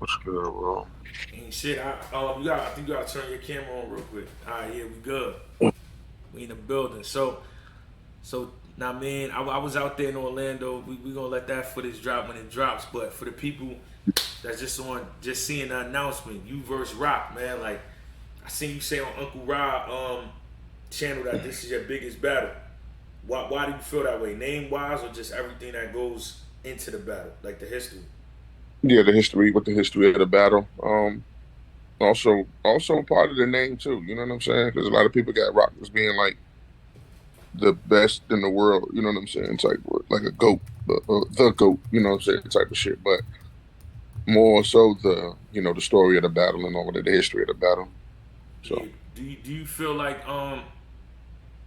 What's good, bro? Ain't shit. I think you gotta turn your camera on real quick. All right, yeah, we good. We in the building. So now, man, I was out there in Orlando. We gonna let that footage drop when it drops. But for the people that's just seeing the announcement, you versus Rock, man. Like I seen you say on Uncle Rod channel that this is your biggest battle. Why do you feel that way? Name wise, or just everything that goes into the battle, like the history? Yeah, the history of the battle. Also part of the name too. You know what I'm saying? Because a lot of people got Rock as being like the best in the world. You know what I'm saying? Type word, like a goat, the goat. You know what I'm saying? Type of shit. But more so the story of the battle and all of the history of the battle. Yeah. So Do you feel like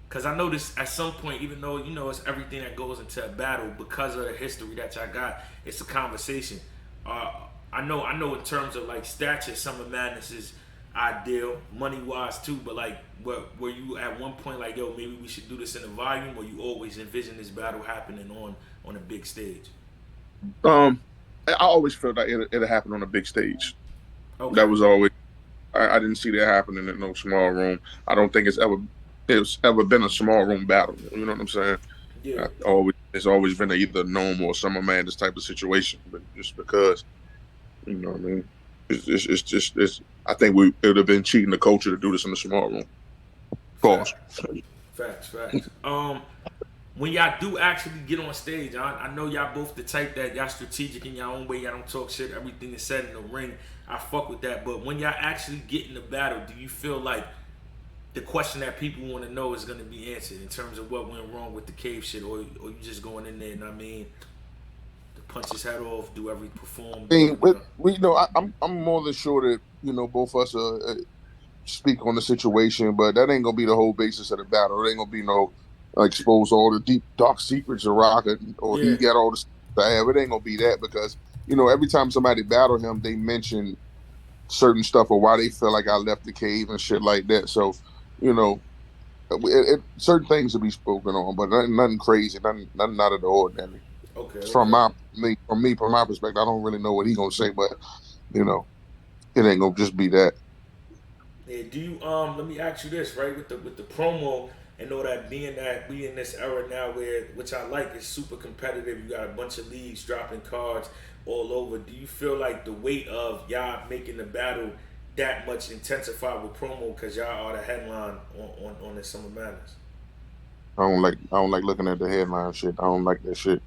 because I noticed at some point, even though it's everything that goes into a battle, because of the history that y'all got, it's a conversation. Uh, I know in terms of like stature, Summer Madness is ideal, money wise too. But like, were you at one point like, yo, maybe we should do this in a volume, or you always envision this battle happening on a big stage? um, I always felt like it happened on a big stage. Okay. That was always I didn't see that happening in no small room. I don't think it's ever been a small room battle. You know what I'm saying? Yeah. It's always been either Gnome or Summer Madness type of situation, but just because what I mean, it's just it's. I think it would have been cheating the culture to do this in the small room. Pause. Facts. Facts. When y'all do actually get on stage, I know y'all both the type that y'all strategic in your own way. Y'all don't talk shit. Everything is said in the ring. I fuck with that. But when y'all actually get in the battle, do you feel like the question that people want to know is going to be answered in terms of what went wrong with the cave shit, or you just going in there and to punch his head off, I do mean, every I'm more than sure that both of us speak on the situation, but that ain't gonna be the whole basis of the battle. It ain't gonna be no expose all the deep dark secrets of Rocket, or yeah he got all the stuff I have. It ain't gonna be that because every time somebody battle him, they mention certain stuff or why they feel like I left the cave and shit like that. So you know, certain things to be spoken on, but nothing crazy, nothing out of the ordinary. okay From okay my perspective, I don't really know what he gonna say, but you know, it ain't gonna just be that. Yeah, do you let me ask you this, right? With the promo and all that being that we in this era now where which I like is super competitive, you got a bunch of leagues dropping cards all over. Do you feel like the weight of y'all making the battle that much intensified with promo because y'all are the headline on the Summer Madness? I don't like looking at the headline shit. I don't like that shit.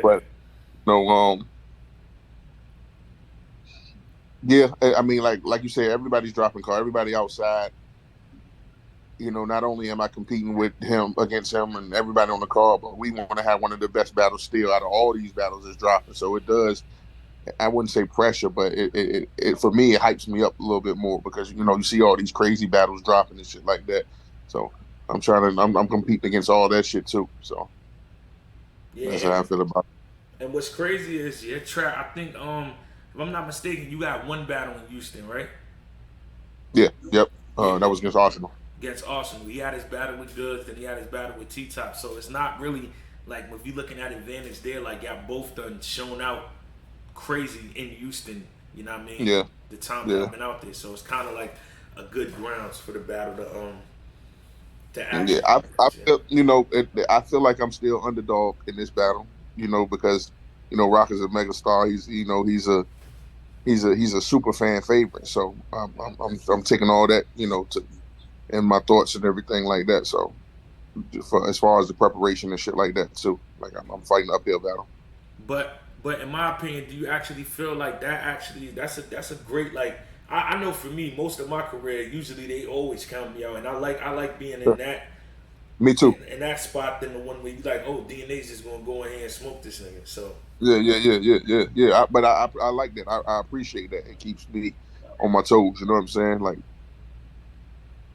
But no, yeah, I mean, like you said, everybody's dropping car. Everybody outside. Not only am I competing with him against him and everybody on the card, but we want to have one of the best battles still out of all these battles is dropping. So it does. I wouldn't say pressure, but it for me it hypes me up a little bit more because you see all these crazy battles dropping and shit like that. So I'm competing against all that shit too. So Yeah, that's how I feel about and what's crazy is your track. I think if I'm not mistaken, you got one battle in Houston, right? it. Yeah, yep. Yeah, That was against Arsenal. against Arsenal. He had his battle with Goods, then he had his battle with T Top. So it's not really like if you're looking at advantage there, like y'all both done shown out crazy in Houston. You know what I mean? Yeah, The time that yeah. I've been out there, so it's kind of like a good grounds for the battle to Yeah, actually I happen. feel I feel like I'm still underdog in this battle. Because Rock is a mega star. He's a super fan favorite. So I'm taking all that to in my thoughts and everything like that. So as far as the preparation and shit like that too, like I'm fighting an uphill battle. But in my opinion, do you actually feel like that actually that's a great like I know for me most of my career usually they always count me out and I like being in Sure. that Me too. in that spot than the one where you like oh DNA's just gonna go in here and smoke this nigga so Yeah. But I like that. I appreciate that. It keeps me on my toes. You know what I'm saying? Like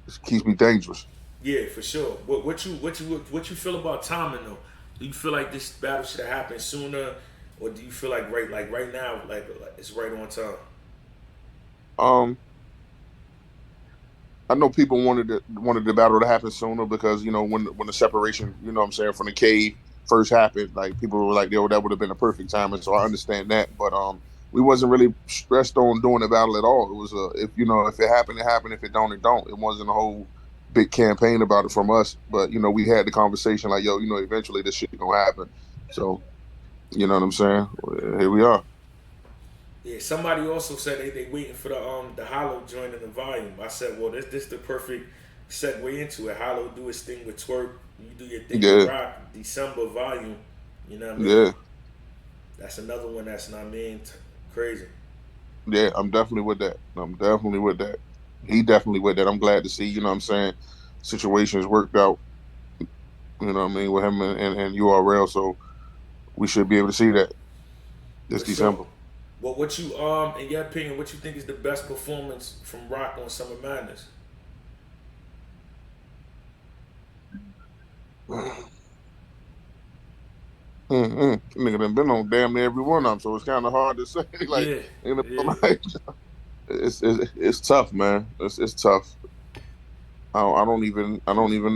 it keeps me dangerous. yeah for sure what you feel about timing though do you feel like this battle should have happened sooner or do you feel like right now like it's right on time. Um, I know people wanted the battle to happen sooner because when the separation, what I'm saying, from the cave first happened, like people were like, yo, that would have been a perfect time, and so I understand that. But we wasn't really stressed on doing the battle at all. It was if if it happened, it happened. If it don't, it don't. It wasn't a whole big campaign about it from us. But we had the conversation like, yo, eventually this shit gonna happen. So you know what I'm saying? Here we are. Yeah, somebody also said they waiting for the Hollow joint in the volume. I said, well, this the perfect segue into it. Hollow do his thing with Twerk. You do your thing with Yeah, Rock. December volume. You know what I mean? yeah, That's another one that's not crazy. yeah. I'm definitely with that. I'm definitely with that. He definitely with that. I'm glad to see. You know what I'm saying? Situations worked out. You know what I mean with him and URL. So we should be able to see that this For sure. December. What you in your opinion, what you think is the best performance from Rock on Summer Madness? Nigga done been on damn near every one of them, so it's kind of hard to say. Like, Yeah, yeah. like it's tough, man. It's tough. I don't even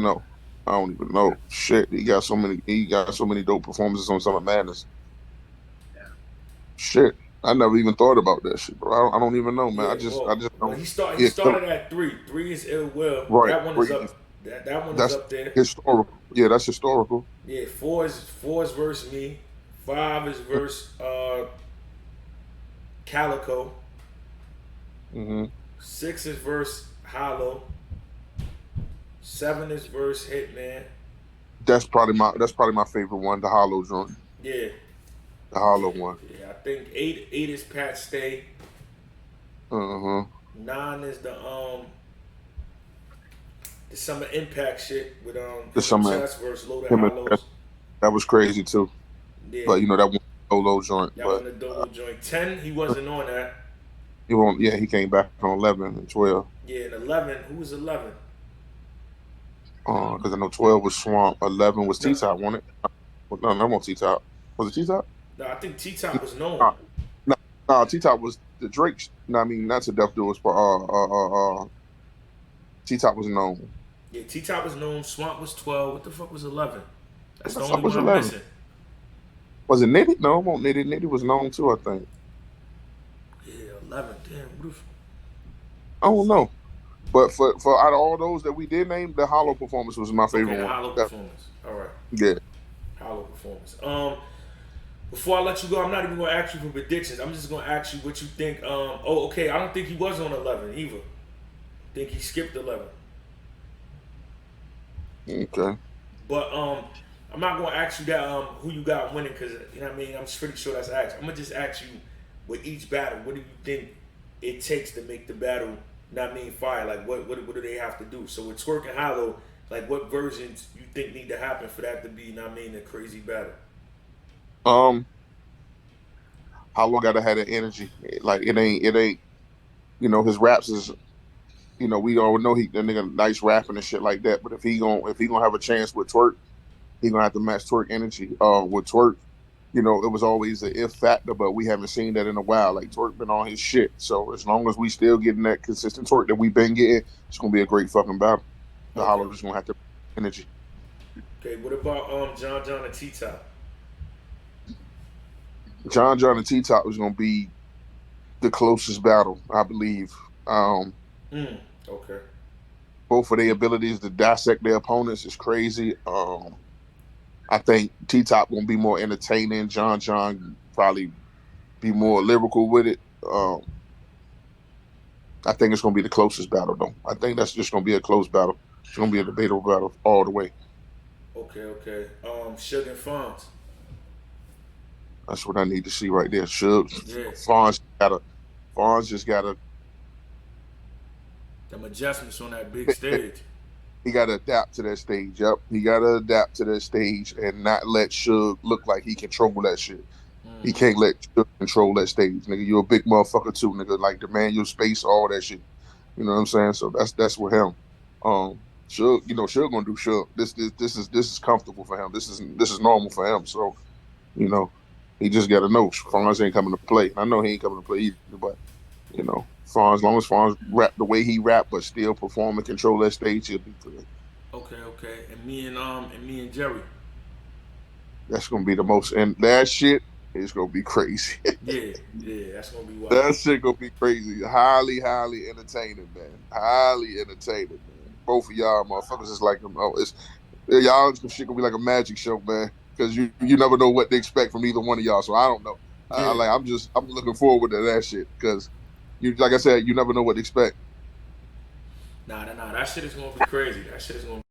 know. I don't even know. Shit, he got so many dope performances on Summer Madness. Shit, I never even thought about that shit, bro. I don't even know, man. Yeah, I just well, don't. he Yeah, started at three. Three is ill will. right. That one is Three. up. That one is That's up there. historical. Yeah, that's historical. Yeah, four is verse me. Five is verse Calico. Hmm. Six is verse Hollow. Seven is verse Hitman. That's probably my favorite one, the Hollow joint, Yeah, the yeah, Hollow one. yeah. I think eight is Pat Stay. Uh-huh. Nine is the Summer Impact shit with The him and Summer Chess versus Loaded him and Hollows. that was crazy too. Yeah, But that one solo joint. that But one the Dolo joint. 10, he wasn't on that. he won't. Yeah, he came back on 11 and 12. Yeah, and 11, who was 11? Because I know 12 was Swamp, 11 was No, T Top, wasn't it? Well, no, that wasn't T Top. Was it T Top? no, I think T Top was known. No, no, no, T Top was the Drake. No, I mean not to Death Duels, but T Top was known. Yeah, T Top was known. Swamp was 12. What the fuck was 11? What That's the the only fuck was one I'm 11? missing. Was it Nitty? No, it won't Nitty. Nitty was known too, I think. Yeah, 11. Damn, I don't know. But for out of all those that we did name, the Hollow performance was my okay, favorite the one. hollow performance. All right, Yeah. hollow performance. Before I let you go, I'm not even gonna ask you for predictions. I'm just gonna ask you what you think. Oh, okay. I don't think he was on 11 either. I think he skipped 11. Okay. But I'm not gonna ask you that who you got winning because you know what I mean. I'm pretty sure that's asked. I'm gonna just ask you with each battle, what do you think it takes to make the battle not mean fire? Like what do they have to do? So with Twerk and Hollow, like what versions you think need to happen for that to be not mean a crazy battle? Um, Hollow gotta have that energy. Like it ain't. His raps is. We all know he the nigga nice rapping and shit like that. But if he gonna have a chance with Twerk, he gonna have to match Twerk energy. With Twerk, it was always an if factor, but we haven't seen that in a while. Like Twerk been on his shit. So as long as we still getting that consistent Twerk that we've been getting, it's gonna be a great fucking battle. The Okay, Hollow just gonna have to energy. okay. What about John and T Top? John and T Top is gonna be the closest battle, I believe. Um, Okay. Both of their abilities to dissect their opponents is crazy. I think T Top gonna be more entertaining. John probably be more lyrical with it. I think it's gonna be the closest battle though. I think that's just gonna be a close battle. It's gonna be a debatable battle all the way. Okay, okay. Suge and Fonz. That's what I need to see right there. Should Yeah. Fonz just gotta Them adjustments on that big stage. he gotta adapt to that stage. Yep, he gotta adapt to that stage and not let Suge look like he control that shit. He can't let Suge control that stage, nigga. You a big motherfucker too, nigga. Like demand your space, all that shit. You know what I'm saying? So that's with him. Suge, Suge gonna do Suge. This is comfortable for him. This is normal for him. So you know, he just got to know Fonz ain't coming to play. I know he ain't coming to play either, but Fonz, as long as Fonz rap the way he rap, but still perform and control that stage, he'll be good. Okay, okay. And me and Jerry. That's gonna be the most and that shit. It's gonna be crazy. Yeah, yeah, that's gonna be wild. That shit gonna be crazy. Highly, highly entertaining, man. Highly entertaining, man. Both of y'all motherfuckers is like, oh, it's y'all shit gonna be like a magic show, man. Because you never know what to expect from either one of y'all. So I don't know. I Yeah, like I'm looking forward to that shit because you like I said, you never know what to expect. nah, that shit is gonna be crazy. That shit is gonna